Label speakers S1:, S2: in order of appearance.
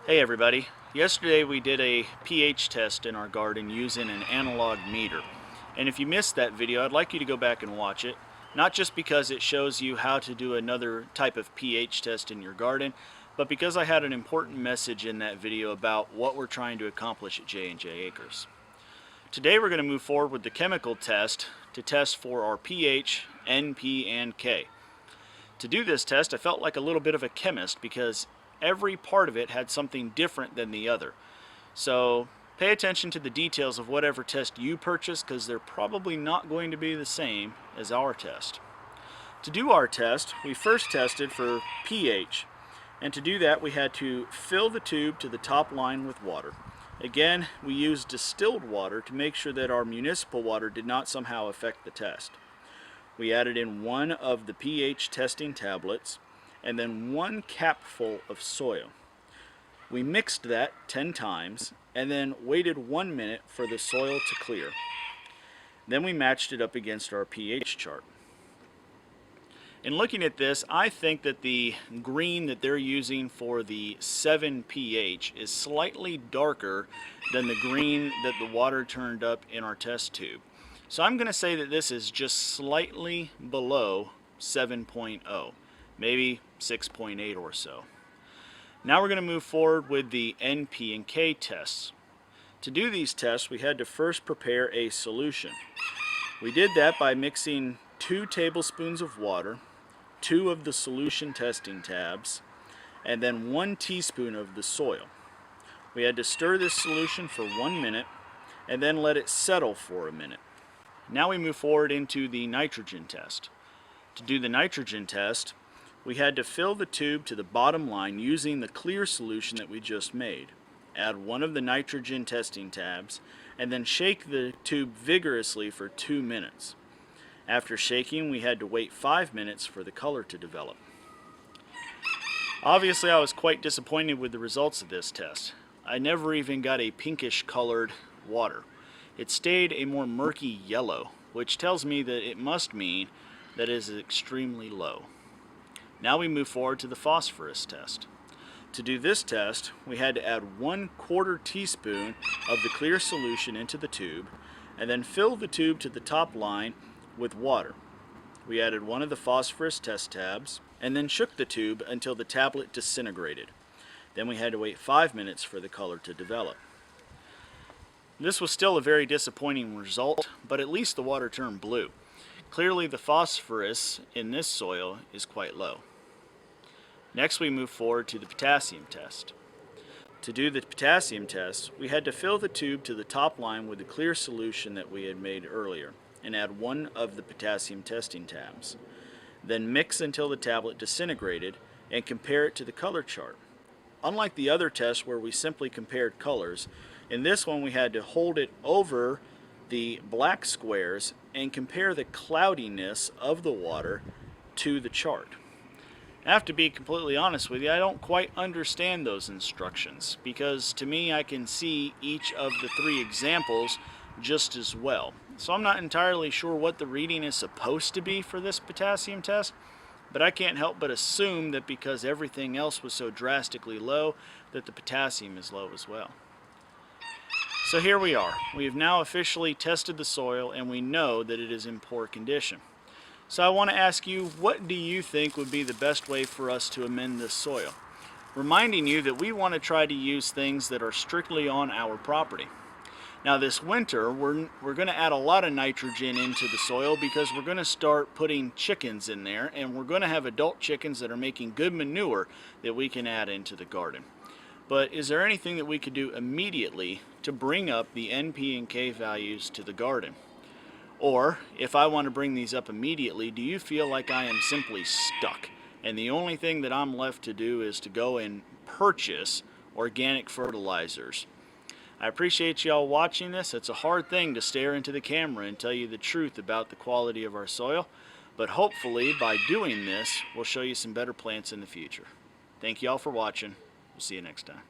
S1: Hey everybody, yesterday we did a pH test in our garden using an analog meter. And if you missed that video, I'd like you to go back and watch it. Not just because it shows you how to do another type of pH test in your garden, but because I had an important message in that video about what we're trying to accomplish at J&J Acres. Today we're going to move forward with the chemical test to test for our pH, NP, and K. To do this test, I felt like a little bit of a chemist because every part of it had something different than the other. So pay attention to the details of whatever test you purchase because they're probably not going to be the same as our test. To do our test, we first tested for pH, and to do that we had to fill the tube to the top line with water. Again, we used distilled water to make sure that our municipal water did not somehow affect the test. We added in one of the pH testing tablets and then 1 capful of soil. We mixed that 10 times and then waited 1 minute for the soil to clear. Then we matched it up against our pH chart. In looking at this, I think that the green that they're using for the 7 pH is slightly darker than the green that the water turned up in our test tube. So I'm going to say that this is just slightly below 7.0, maybe 6.8 or so. Now we're going to move forward with the NP and K tests. To do these tests, we had to first prepare a solution. We did that by mixing 2 tablespoons of water, 2 of the solution testing tabs, and then 1 teaspoon of the soil. We had to stir this solution for 1 minute and then let it settle for a minute. Now we move forward into the nitrogen test. To do the nitrogen test, we had to fill the tube to the bottom line using the clear solution that we just made. Add 1 of the nitrogen testing tabs and then shake the tube vigorously for 2 minutes. After shaking, we had to wait 5 minutes for the color to develop. Obviously, I was quite disappointed with the results of this test. I never even got a pinkish colored water. It stayed a more murky yellow, which tells me that it must mean that it is extremely low. Now we move forward to the phosphorus test. To do this test, we had to add 1/4 teaspoon of the clear solution into the tube and then fill the tube to the top line with water. We added 1 of the phosphorus test tabs and then shook the tube until the tablet disintegrated. Then we had to wait 5 minutes for the color to develop. This was still a very disappointing result, but at least the water turned blue. Clearly the phosphorus in this soil is quite low. Next we move forward to the potassium test. To do the potassium test, we had to fill the tube to the top line with the clear solution that we had made earlier and add 1 of the potassium testing tabs. Then mix until the tablet disintegrated and compare it to the color chart. Unlike the other tests where we simply compared colors, in this one we had to hold it over the black squares and compare the cloudiness of the water to the chart. I have to be completely honest with you, I don't quite understand those instructions because to me I can see each of the 3 examples just as well. So I'm not entirely sure what the reading is supposed to be for this potassium test, but I can't help but assume that because everything else was so drastically low that the potassium is low as well. So here we are. We have now officially tested the soil and we know that it is in poor condition. So I want to ask you, what do you think would be the best way for us to amend this soil? Reminding you that we want to try to use things that are strictly on our property. Now this winter, we're going to add a lot of nitrogen into the soil because we're going to start putting chickens in there and we're going to have adult chickens that are making good manure that we can add into the garden. But is there anything that we could do immediately to bring up the NP and K values to the garden? Or, if I want to bring these up immediately, do you feel like I am simply stuck and the only thing that I'm left to do is to go and purchase organic fertilizers? I appreciate y'all watching this. It's a hard thing to stare into the camera and tell you the truth about the quality of our soil, but hopefully by doing this, we'll show you some better plants in the future. Thank y'all for watching. We'll see you next time.